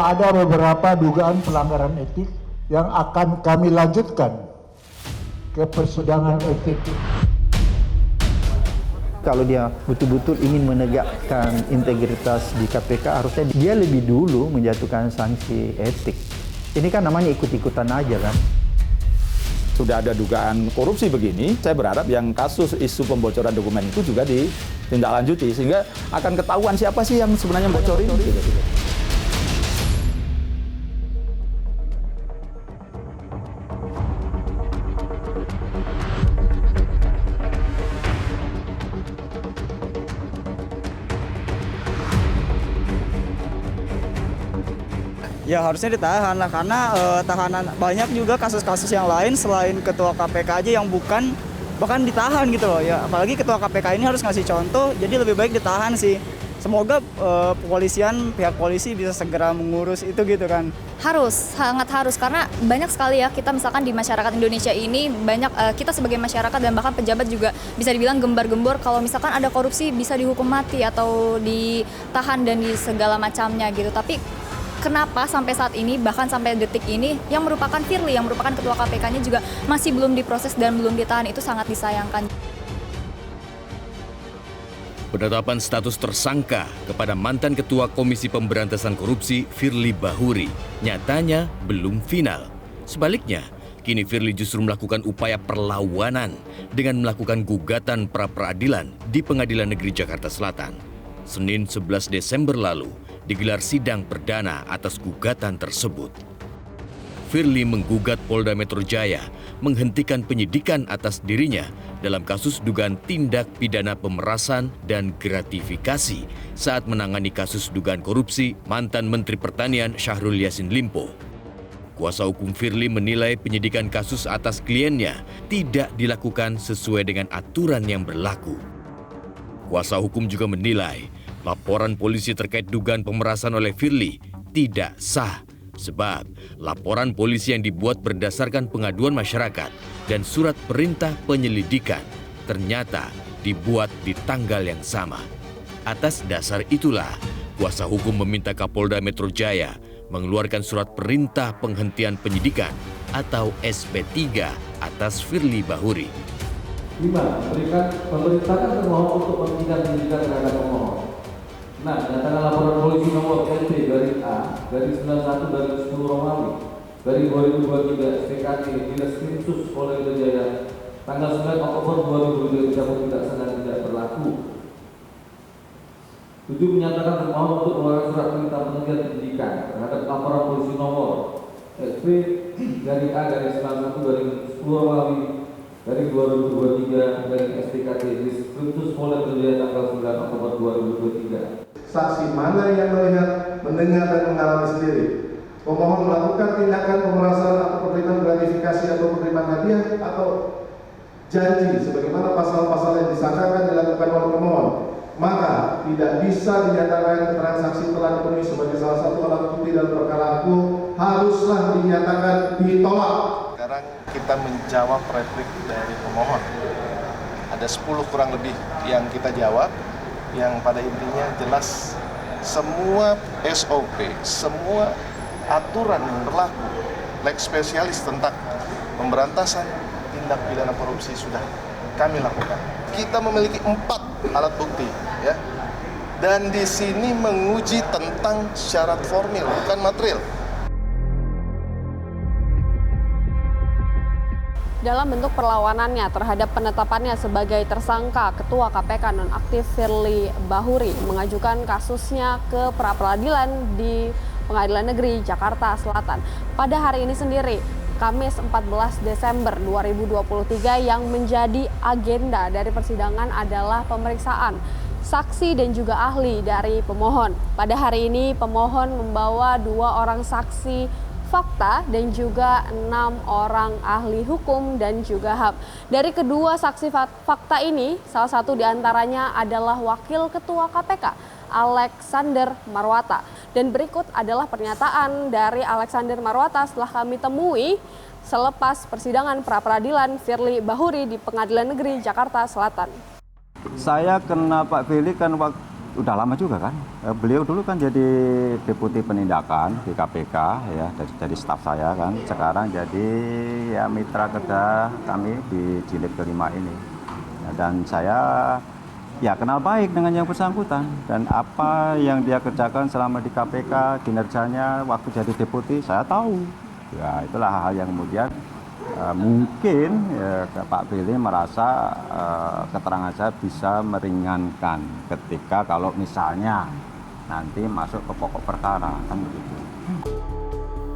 ada beberapa dugaan pelanggaran etik yang akan kami lanjutkan ke persidangan etik. Kalau dia betul-betul ingin menegakkan integritas di KPK, harusnya dia lebih dulu menjatuhkan sanksi etik. Ini kan namanya ikut-ikutan aja kan. Sudah ada dugaan korupsi begini, saya berharap yang kasus isu pembocoran dokumen itu juga ditindaklanjuti, sehingga akan ketahuan siapa sih yang sebenarnya bocorin. Ya harusnya ditahan lah, karena tahanan banyak juga kasus-kasus yang lain selain ketua KPK aja yang bahkan ditahan gitu loh ya. Apalagi ketua KPK ini harus ngasih contoh, jadi lebih baik ditahan sih. Semoga pihak polisi bisa segera mengurus itu gitu kan. Harus, sangat harus, karena banyak sekali ya kita misalkan di masyarakat Indonesia ini banyak kita sebagai masyarakat dan bahkan pejabat juga bisa dibilang gembar-gembor kalau misalkan ada korupsi bisa dihukum mati atau ditahan dan di segala macamnya gitu. Tapi kenapa sampai saat ini, bahkan sampai detik ini, yang merupakan Firly, yang merupakan ketua KPK-nya juga masih belum diproses dan belum ditahan, itu sangat disayangkan. Penetapan status tersangka kepada mantan Ketua Komisi Pemberantasan Korupsi Firly Bahuri nyatanya belum final. Sebaliknya, kini Firly justru melakukan upaya perlawanan dengan melakukan gugatan pra-peradilan di Pengadilan Negeri Jakarta Selatan. Senin 11 Desember lalu, digelar sidang perdana atas gugatan tersebut. Firly menggugat Polda Metro Jaya menghentikan penyidikan atas dirinya dalam kasus dugaan tindak pidana pemerasan dan gratifikasi saat menangani kasus dugaan korupsi mantan Menteri Pertanian Syahrul Yassin Limpo. Kuasa hukum Firly menilai penyidikan kasus atas kliennya tidak dilakukan sesuai dengan aturan yang berlaku. Kuasa hukum juga menilai laporan polisi terkait dugaan pemerasan oleh Firly tidak sah sebab laporan polisi yang dibuat berdasarkan pengaduan masyarakat dan surat perintah penyelidikan ternyata dibuat di tanggal yang sama. Atas dasar itulah, kuasa hukum meminta Kapolda Metro Jaya mengeluarkan surat perintah penghentian penyidikan atau SP3 atas Firly Bahuri. 5. Memerintahkan termohon untuk menghentikan penyidikan terhadap pemohon. Nah, nyatakan laporan polisi nomor LT garis A garis 91 garis 10 Romawi garis 2023 SPKT Dinas Krimsus Polda Metro Jaya tanggal 9 Oktober 2023 dicabut tidak sah dan tidak berlaku. 7. Menyatakan termohon untuk mengeluarkan surat perintah penghentian penyidikan terhadap laporan polisi nomor SP garis A garis 91 garis 10 Romawi dari 2023 dari SPKT Dinas Krimsus Polda Metro Jaya tanggal 9 Oktober 2023. Saksi mana yang melihat, mendengar dan mengalami sendiri. Pemohon melakukan tindakan pemerasan atau penerimaan gratifikasi atau penerimaan hadiah atau janji sebagaimana pasal-pasal yang disangkakan dilakukan oleh pemohon, maka tidak bisa dinyatakan keterangan saksi telah dipenuhi sebagai salah satu alat bukti dalam perkara hukum, haruslah dinyatakan ditolak. Sekarang kita menjawab replik dari pemohon. Ada 10 kurang lebih yang kita jawab, yang pada intinya jelas semua SOP, semua aturan yang berlaku, lex spesialis tentang pemberantasan tindak pidana korupsi sudah kami lakukan. Kita memiliki 4 alat bukti, ya, dan di sini menguji tentang syarat formil, bukan material. Dalam bentuk perlawanannya terhadap penetapannya sebagai tersangka, Ketua KPK nonaktif Firly Bahuri mengajukan kasusnya ke pra-peradilan di Pengadilan Negeri Jakarta Selatan. Pada hari ini sendiri, Kamis 14 Desember 2023, yang menjadi agenda dari persidangan adalah pemeriksaan saksi dan juga ahli dari pemohon. Pada hari ini pemohon membawa 2 orang saksi fakta dan juga 6 orang ahli hukum dan juga HAM. Dari kedua saksi fakta ini, salah satu diantaranya adalah Wakil Ketua KPK, Alexander Marwata. Dan berikut adalah pernyataan dari Alexander Marwata setelah kami temui selepas persidangan pra-peradilan Firly Bahuri di Pengadilan Negeri Jakarta Selatan. Saya kena Pak Firly kan udah lama juga kan. Beliau dulu kan jadi deputi penindakan di KPK ya, jadi staf saya kan. Sekarang jadi ya mitra kerja kami di jilid kelima ini. Dan saya ya kenal baik dengan yang bersangkutan dan apa yang dia kerjakan selama di KPK, kinerjanya waktu jadi deputi saya tahu. Ya itulah hal-hal yang kemudian mungkin Pak Firly merasa keterangan saya bisa meringankan ketika kalau misalnya nanti masuk ke pokok perkara kan begitu.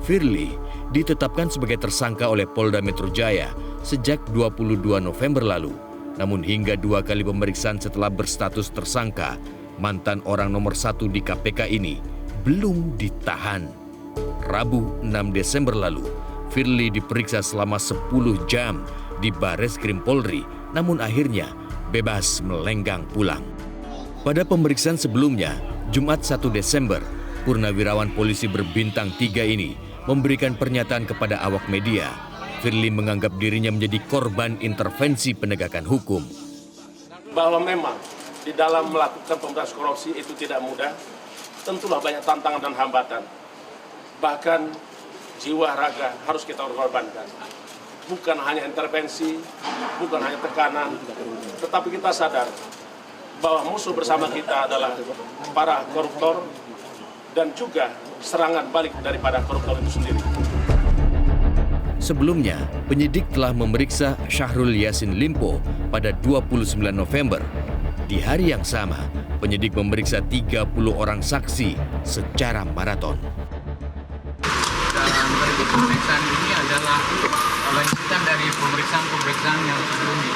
Firly ditetapkan sebagai tersangka oleh Polda Metro Jaya sejak 22 November lalu. Namun hingga 2 kali pemeriksaan setelah berstatus tersangka, mantan orang nomor 1 di KPK ini belum ditahan. Rabu 6 Desember lalu, Firly diperiksa selama 10 jam di Bareskrim Polri, namun akhirnya bebas melenggang pulang. Pada pemeriksaan sebelumnya, Jumat 1 Desember, purnawirawan polisi berbintang 3 ini memberikan pernyataan kepada awak media. Firly menganggap dirinya menjadi korban intervensi penegakan hukum. Bahwa memang di dalam melakukan pemberantasan korupsi itu tidak mudah, tentulah banyak tantangan dan hambatan. Bahkan jiwa raga harus kita korbankan. Bukan hanya intervensi, bukan hanya tekanan, tetapi kita sadar bahwa musuh bersama kita adalah para koruptor dan juga serangan balik daripada koruptor itu sendiri. Sebelumnya, penyidik telah memeriksa Syahrul Yassin Limpo pada 29 November. Di hari yang sama, penyidik memeriksa 30 orang saksi secara maraton. Dan berikut pemeriksaan ini adalah lanjutan dari pemeriksaan yang sebelumnya.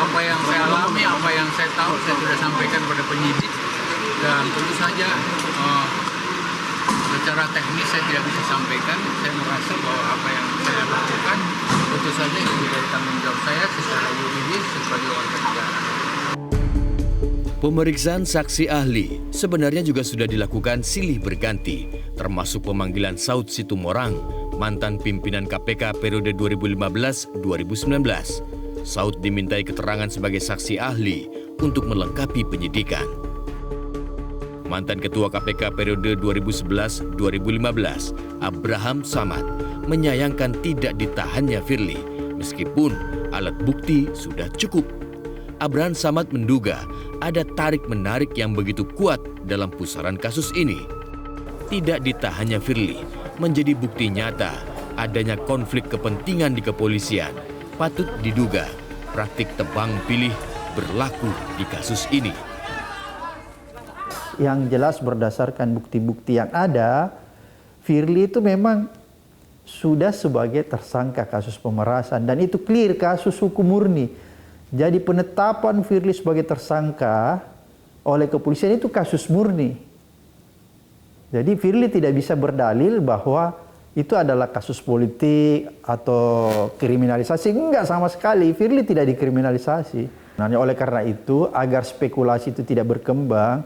Apa yang saya alami, apa yang saya tahu, saya sudah sampaikan kepada penyidik. Dan tentu saja secara teknis saya tidak bisa sampaikan. Saya merasa bahwa apa yang saya lakukan tentu saja itu menjadi tanggung jawab saya secara yuridis sebagai warga negara. Pemeriksaan saksi ahli sebenarnya juga sudah dilakukan silih berganti, termasuk pemanggilan Saud Situmorang, mantan pimpinan KPK periode 2015-2019. Saud dimintai keterangan sebagai saksi ahli untuk melengkapi penyidikan. Mantan Ketua KPK periode 2011-2015, Abraham Samad, menyayangkan tidak ditahannya Firly, meskipun alat bukti sudah cukup. Abraham Samad menduga ada tarik-menarik yang begitu kuat dalam pusaran kasus ini. Tidak ditahannya Firly menjadi bukti nyata adanya konflik kepentingan di kepolisian. Patut diduga praktik tebang pilih berlaku di kasus ini. Yang jelas berdasarkan bukti-bukti yang ada, Firly itu memang sudah sebagai tersangka kasus pemerasan dan itu clear kasus hukum murni. Jadi penetapan Firly sebagai tersangka oleh kepolisian itu kasus murni. Jadi Firly tidak bisa berdalil bahwa itu adalah kasus politik atau kriminalisasi. Enggak sama sekali, Firly tidak dikriminalisasi. Nah, oleh karena itu, agar spekulasi itu tidak berkembang,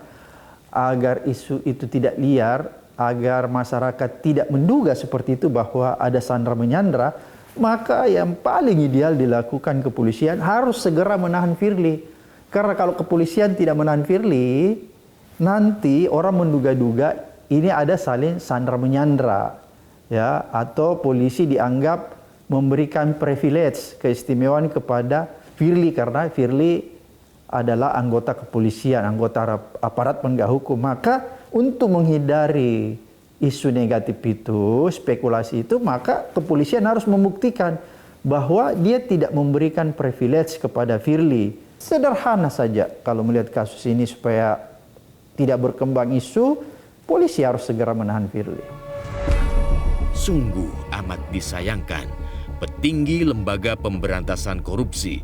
agar isu itu tidak liar, agar masyarakat tidak menduga seperti itu bahwa ada sandra menyandra, maka yang paling ideal dilakukan kepolisian harus segera menahan Firly. Karena kalau kepolisian tidak menahan Firly, nanti orang menduga-duga ini ada saling sandra menyandra, ya, atau polisi dianggap memberikan privilege, keistimewaan kepada Firly karena Firly adalah anggota kepolisian, anggota aparat penegak hukum. Maka untuk menghindari isu negatif itu, spekulasi itu, maka kepolisian harus membuktikan bahwa dia tidak memberikan privilege kepada Firly. Sederhana saja kalau melihat kasus ini supaya tidak berkembang isu, polisi harus segera menahan Firly. Sungguh amat disayangkan, petinggi lembaga pemberantasan korupsi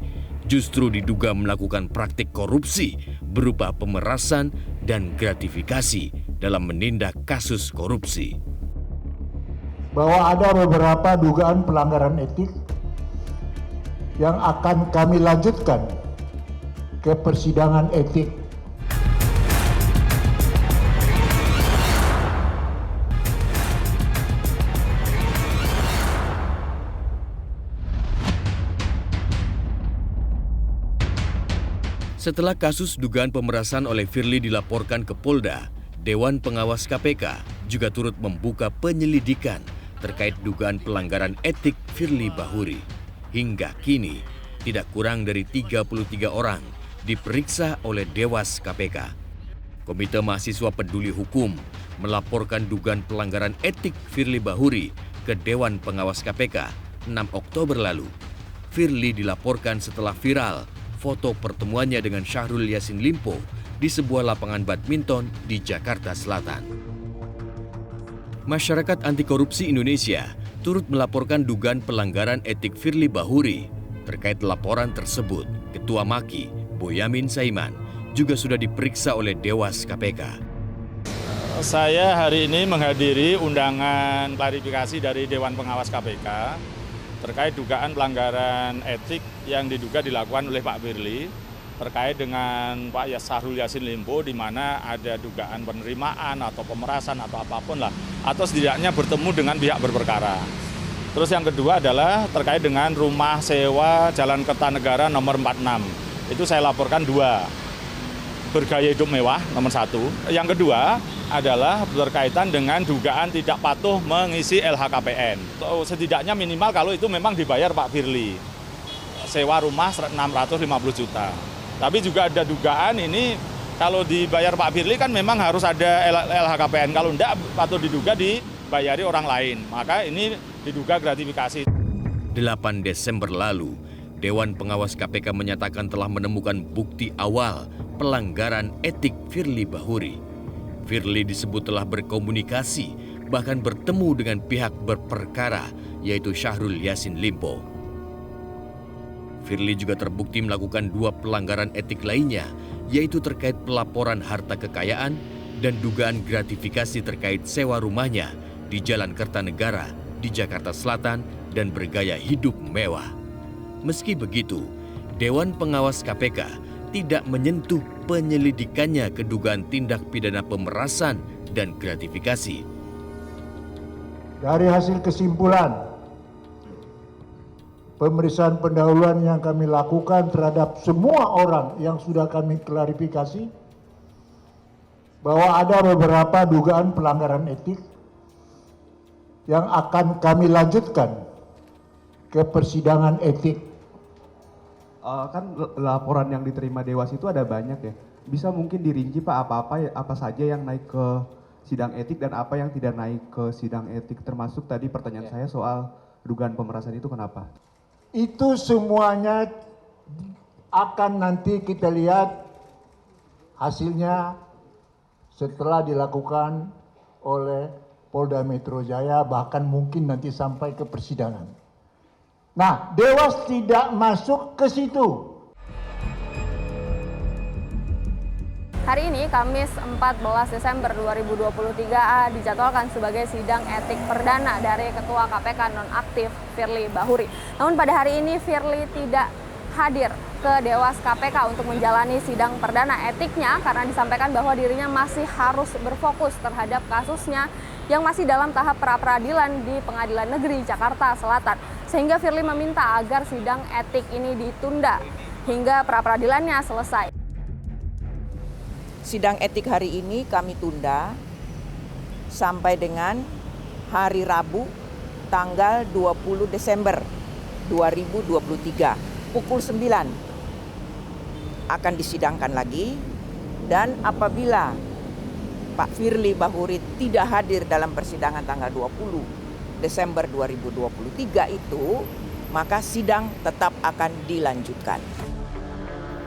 justru diduga melakukan praktik korupsi berupa pemerasan dan gratifikasi dalam menindak kasus korupsi. Bahwa ada beberapa dugaan pelanggaran etik yang akan kami lanjutkan ke persidangan etik. Setelah kasus dugaan pemerasan oleh Firly dilaporkan ke Polda, Dewan Pengawas KPK juga turut membuka penyelidikan terkait dugaan pelanggaran etik Firly Bahuri. Hingga kini, tidak kurang dari 33 orang diperiksa oleh Dewas KPK. Komite Mahasiswa Peduli Hukum melaporkan dugaan pelanggaran etik Firly Bahuri ke Dewan Pengawas KPK 6 Oktober lalu. Firly dilaporkan setelah viral foto pertemuannya dengan Syahrul Yassin Limpo di sebuah lapangan badminton di Jakarta Selatan. Masyarakat Anti Korupsi Indonesia turut melaporkan dugaan pelanggaran etik Firly Bahuri. Terkait laporan tersebut, Ketua MAKI, Boyamin Saiman, juga sudah diperiksa oleh Dewas KPK. Saya hari ini menghadiri undangan klarifikasi dari Dewan Pengawas KPK terkait dugaan pelanggaran etik yang diduga dilakukan oleh Pak Firly terkait dengan Pak Syahrul Yassin Limpo, di mana ada dugaan penerimaan atau pemerasan atau apapun lah, atau setidaknya bertemu dengan pihak berperkara. Terus yang kedua adalah terkait dengan rumah sewa Jalan Kertanegara nomor 46. Itu saya laporkan 2. Bergaya hidup mewah nomor 1. Yang kedua adalah berkaitan dengan dugaan tidak patuh mengisi LHKPN. Setidaknya minimal kalau itu memang dibayar Pak Firly. Sewa rumah 650 juta. Tapi juga ada dugaan ini kalau dibayar Pak Firly kan memang harus ada LHKPN. Kalau enggak patut diduga dibayari orang lain. Maka ini diduga gratifikasi. 8 Desember lalu, Dewan Pengawas KPK menyatakan telah menemukan bukti awal pelanggaran etik Firly Bahuri. Firly disebut telah berkomunikasi, bahkan bertemu dengan pihak berperkara, yaitu Syahrul Yassin Limpo. Firly juga terbukti melakukan 2 pelanggaran etik lainnya, yaitu terkait pelaporan harta kekayaan dan dugaan gratifikasi terkait sewa rumahnya di Jalan Kertanegara di Jakarta Selatan dan bergaya hidup mewah. Meski begitu, Dewan Pengawas KPK tidak menyentuh penyelidikannya ke dugaan tindak pidana pemerasan dan gratifikasi. Dari hasil kesimpulan pemeriksaan pendahuluan yang kami lakukan terhadap semua orang yang sudah kami klarifikasi, bahwa ada beberapa dugaan pelanggaran etik yang akan kami lanjutkan ke persidangan etik. Kan laporan yang diterima Dewas itu ada banyak ya. Bisa mungkin dirinci Pak apa saja yang naik ke sidang etik dan apa yang tidak naik ke sidang etik, termasuk tadi pertanyaan saya soal dugaan pemerasan itu kenapa? Itu semuanya akan nanti kita lihat hasilnya setelah dilakukan oleh Polda Metro Jaya, bahkan mungkin nanti sampai ke persidangan. Nah, Dewas tidak masuk ke situ. Hari ini, Kamis 14 Desember 2023, dijadwalkan sebagai sidang etik perdana dari Ketua KPK nonaktif Firly Bahuri. Namun pada hari ini Firly tidak hadir ke Dewas KPK untuk menjalani sidang perdana etiknya karena disampaikan bahwa dirinya masih harus berfokus terhadap kasusnya yang masih dalam tahap pra-peradilan di Pengadilan Negeri Jakarta Selatan. Sehingga Firly meminta agar sidang etik ini ditunda hingga pra-peradilannya selesai. Sidang etik hari ini kami tunda sampai dengan hari Rabu tanggal 20 Desember 2023 pukul 9 akan disidangkan lagi, dan apabila Pak Firly Bahuri tidak hadir dalam persidangan tanggal 20 Desember 2023 itu, maka sidang tetap akan dilanjutkan.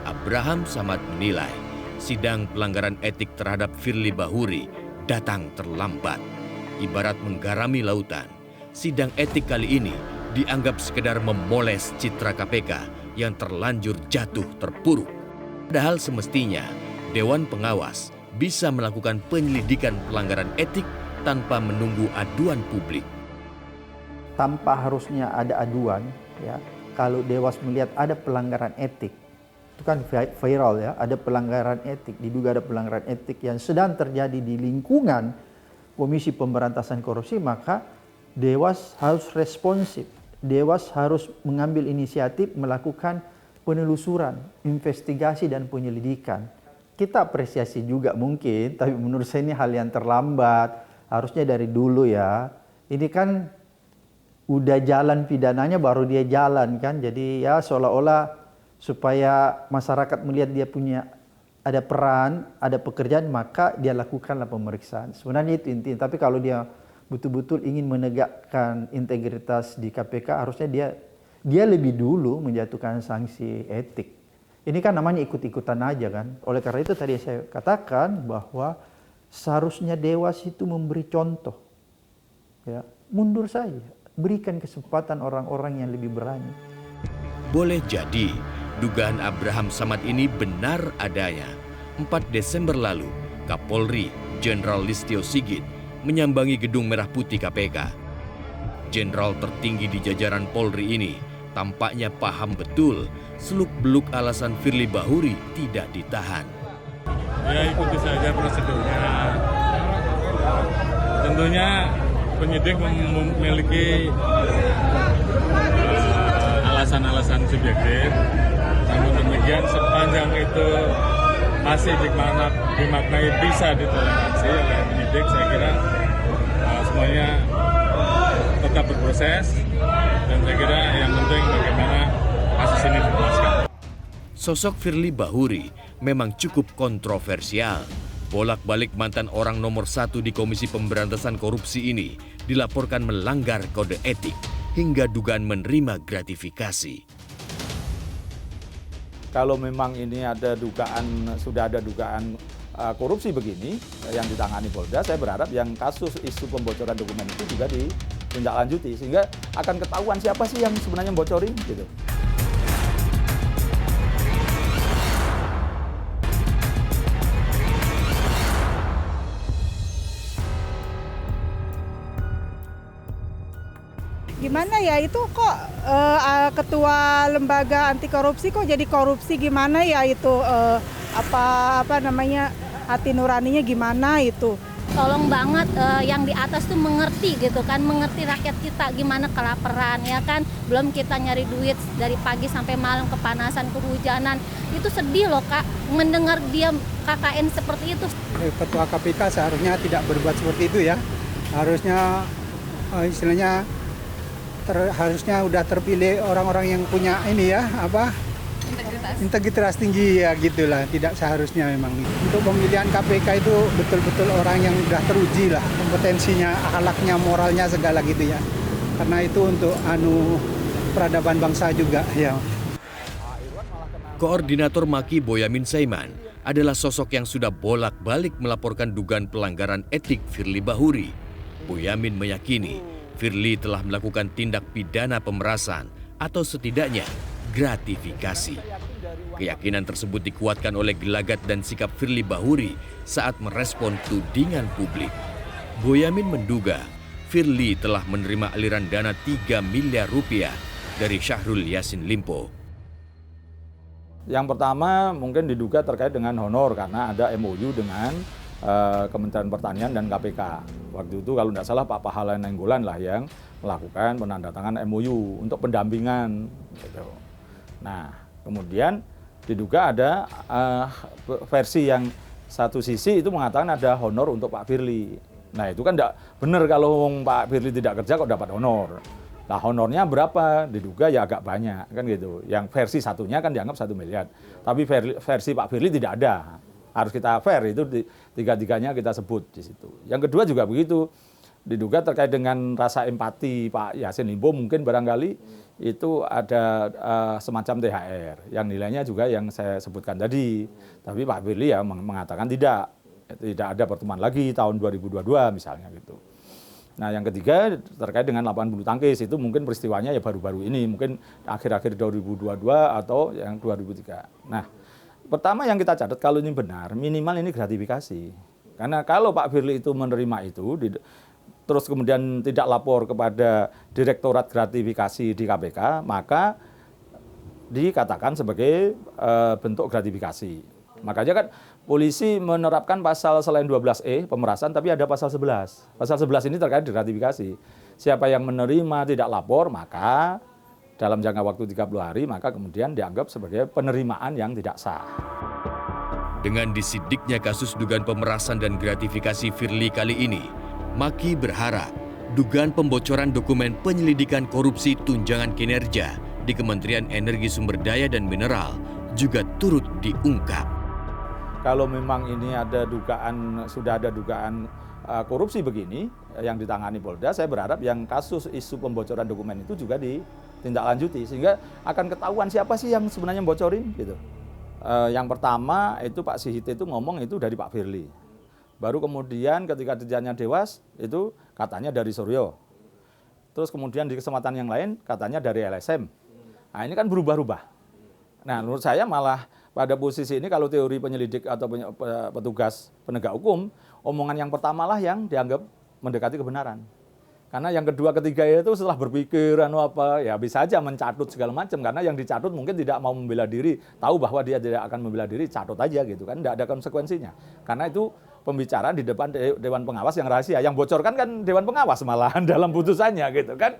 Abraham Samad menilai sidang pelanggaran etik terhadap Firly Bahuri datang terlambat. Ibarat menggarami lautan, sidang etik kali ini dianggap sekedar memoles citra KPK yang terlanjur jatuh terpuruk. Padahal semestinya Dewan Pengawas bisa melakukan penyelidikan pelanggaran etik tanpa menunggu aduan publik. Tanpa harusnya ada aduan, ya. Kalau Dewas melihat ada pelanggaran etik, itu kan viral ya, ada pelanggaran etik, diduga ada pelanggaran etik yang sedang terjadi di lingkungan Komisi Pemberantasan Korupsi, maka Dewas harus responsif. Dewas harus mengambil inisiatif melakukan penelusuran, investigasi dan penyelidikan. Kita apresiasi juga mungkin, tapi menurut saya ini hal yang terlambat. Harusnya dari dulu ya. Ini kan udah jalan pidananya baru dia jalan kan. Jadi ya seolah-olah supaya masyarakat melihat dia punya ada peran, ada pekerjaan, maka dia lakukanlah pemeriksaan. Sebenarnya itu intinya. Tapi kalau dia betul-betul ingin menegakkan integritas di KPK, harusnya dia lebih dulu menjatuhkan sanksi etik. Ini kan namanya ikut-ikutan aja kan. Oleh karena itu tadi saya katakan bahwa seharusnya Dewas itu memberi contoh. Ya, mundur saja. Berikan kesempatan orang-orang yang lebih berani. Boleh jadi dugaan Abraham Samad ini benar adanya. 4 Desember lalu, Kapolri Jenderal Listio Sigit menyambangi Gedung Merah Putih KPK. Jenderal tertinggi di jajaran Polri ini tampaknya paham betul seluk-beluk alasan Firly Bahuri tidak ditahan. Ya ikuti saja prosedurnya. Tentunya penyidik memiliki alasan-alasan subjektif. Namun demikian sepanjang itu masih dimaknai bisa ditoleransi oleh penyidik, saya kira semuanya tetap berproses dan saya kira yang penting bagaimana kasus ini dijelaskan. Sosok Firly Bahuri memang cukup kontroversial. Bolak-balik mantan orang nomor 1 di Komisi Pemberantasan Korupsi ini dilaporkan melanggar kode etik hingga dugaan menerima gratifikasi. Kalau memang ini sudah ada dugaan korupsi begini yang ditangani Polda, saya berharap yang kasus isu pembocoran dokumen itu juga ditindaklanjuti sehingga akan ketahuan siapa sih yang sebenarnya bocorin gitu. Gimana ya itu kok ketua lembaga anti korupsi kok jadi korupsi, gimana ya itu apa namanya hati nuraninya gimana itu. Tolong banget yang di atas tuh mengerti gitu kan, mengerti rakyat kita gimana kelaparan ya kan. Belum kita nyari duit dari pagi sampai malam, kepanasan, kehujanan. Itu sedih loh Kak, mendengar dia KKN seperti itu. Ketua KPK seharusnya tidak berbuat seperti itu ya. Harusnya istilahnya harusnya udah terpilih orang-orang yang punya ini ya integritas tinggi ya gitulah, tidak seharusnya memang. Untuk pemilihan KPK itu betul-betul orang yang udah teruji lah kompetensinya, akhlaknya, moralnya segala gitu ya, karena itu untuk peradaban bangsa juga ya. Koordinator Maki Boyamin Saiman adalah sosok yang sudah bolak-balik melaporkan dugaan pelanggaran etik Firly Bahuri. Boyamin meyakini Firly telah melakukan tindak pidana pemerasan atau setidaknya gratifikasi. Keyakinan tersebut dikuatkan oleh gelagat dan sikap Firly Bahuri saat merespon tudingan publik. Boyamin menduga Firly telah menerima aliran dana 3 miliar rupiah dari Syahrul Yassin Limpo. Yang pertama mungkin diduga terkait dengan honor karena ada MOU dengan Kementerian Pertanian dan KPK. Waktu itu kalau tidak salah Pak Pahala Nainggolan lah yang melakukan penandatangan MOU untuk pendampingan. Gitu. Nah, kemudian diduga ada versi yang satu sisi itu mengatakan ada honor untuk Pak Firly. Nah, itu kan tidak benar kalau Pak Firly tidak kerja kok dapat honor. Nah, honornya berapa? Diduga ya agak banyak kan gitu. Yang versi satunya kan dianggap 1 miliar. Tapi versi Pak Firly tidak ada. Harus kita fair, itu tiga-tiganya kita sebut di situ. Yang kedua juga begitu, diduga terkait dengan rasa empati Pak Yassin Limpo mungkin barangkali itu ada semacam THR yang nilainya juga yang saya sebutkan tadi. Tapi Pak Firly ya mengatakan tidak ada pertemuan lagi tahun 2022 misalnya gitu. Nah yang ketiga terkait dengan lapangan bulu tangkis itu mungkin peristiwanya ya baru-baru ini, mungkin akhir-akhir 2022 atau yang 2003. Nah pertama yang kita catat kalau ini benar, minimal ini gratifikasi. Karena kalau Pak Firly itu menerima itu, terus kemudian tidak lapor kepada Direktorat Gratifikasi di KPK, maka dikatakan sebagai bentuk gratifikasi. Makanya kan polisi menerapkan pasal selain 12E, pemerasan, tapi ada pasal 11. Pasal 11 ini terkait gratifikasi. Siapa yang menerima tidak lapor, maka dalam jangka waktu 30 hari, maka kemudian dianggap sebagai penerimaan yang tidak sah. Dengan disidiknya kasus dugaan pemerasan dan gratifikasi Firly kali ini, Maki berharap dugaan pembocoran dokumen penyelidikan korupsi tunjangan kinerja di Kementerian Energi Sumber Daya dan Mineral juga turut diungkap. Kalau memang ini sudah ada dugaan korupsi begini yang ditangani Polda, saya berharap yang kasus isu pembocoran dokumen itu juga ditindaklanjuti sehingga akan ketahuan siapa sih yang sebenarnya bocorin gitu. Yang pertama itu Pak Sihit itu ngomong itu dari Pak Firly. Baru kemudian ketika dirjanya Dewas itu katanya dari Suryo. Terus kemudian di kesempatan yang lain katanya dari LSM. Nah ini kan berubah-ubah. Nah menurut saya malah pada posisi ini kalau teori penyelidik atau petugas penegak hukum, omongan yang pertama lah yang dianggap mendekati kebenaran. Karena yang kedua, ketiga itu setelah berpikir ya bisa aja mencatut segala macam. Karena yang dicatut mungkin tidak mau membela diri, tahu bahwa dia tidak akan membela diri, catut aja gitu kan, tidak ada konsekuensinya. Karena itu pembicaraan di depan Dewan Pengawas yang rahasia, yang bocorkan kan Dewan Pengawas malahan dalam putusannya gitu kan.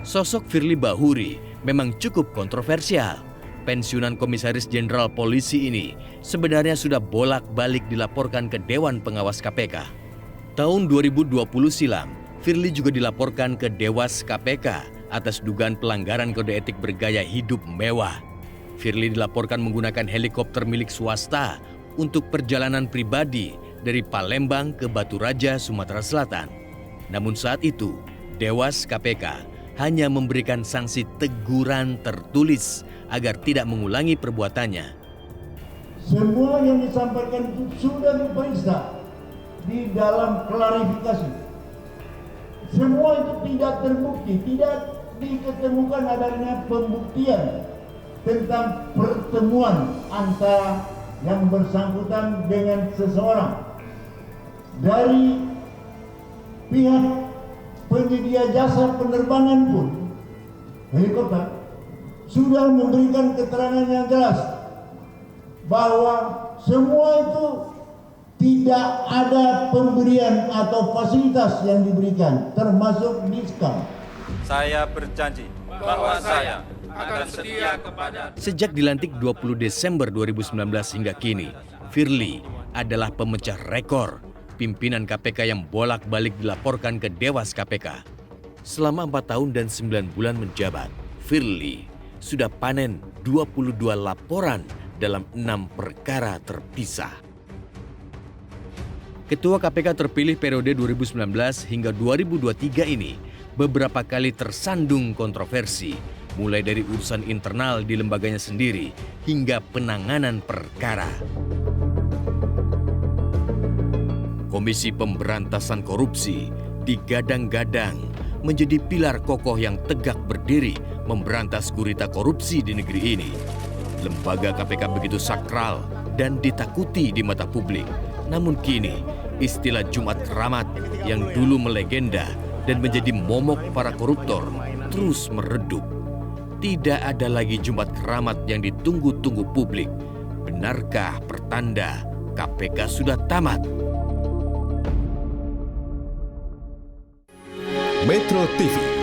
Sosok Firly Bahuri memang cukup kontroversial. Pensiunan Komisaris Jenderal Polisi ini sebenarnya sudah bolak-balik dilaporkan ke Dewan Pengawas KPK. Tahun 2020 silam, Firly juga dilaporkan ke Dewas KPK atas dugaan pelanggaran kode etik bergaya hidup mewah. Firly dilaporkan menggunakan helikopter milik swasta untuk perjalanan pribadi dari Palembang ke Batu Raja, Sumatera Selatan. Namun saat itu, Dewas KPK hanya memberikan sanksi teguran tertulis agar tidak mengulangi perbuatannya. Semua yang disampaikan itu sudah diperiksa di dalam klarifikasi. Semua itu tidak terbukti, tidak diketemukan adanya pembuktian tentang pertemuan antara yang bersangkutan dengan seseorang. Dari pihak penyedia jasa penerbangan pun, helikopter, sudah memberikan keterangan yang jelas bahwa semua itu tidak ada pemberian atau fasilitas yang diberikan, termasuk diskon. Saya berjanji bahwa saya akan setia kepada... Sejak dilantik 20 Desember 2019 hingga kini, Firly adalah pemecah rekor pimpinan KPK yang bolak-balik dilaporkan ke Dewas KPK. Selama 4 tahun dan 9 bulan menjabat, Firly sudah panen 22 laporan dalam 6 perkara terpisah. Ketua KPK terpilih periode 2019 hingga 2023 ini beberapa kali tersandung kontroversi, mulai dari urusan internal di lembaganya sendiri hingga penanganan perkara. Komisi Pemberantasan Korupsi digadang-gadang menjadi pilar kokoh yang tegak berdiri memberantas gurita korupsi di negeri ini. Lembaga KPK begitu sakral dan ditakuti di mata publik. Namun kini, istilah Jumat Keramat yang dulu melegenda dan menjadi momok para koruptor terus meredup. Tidak ada lagi Jumat Keramat yang ditunggu-tunggu publik. Benarkah pertanda KPK sudah tamat? Metro TV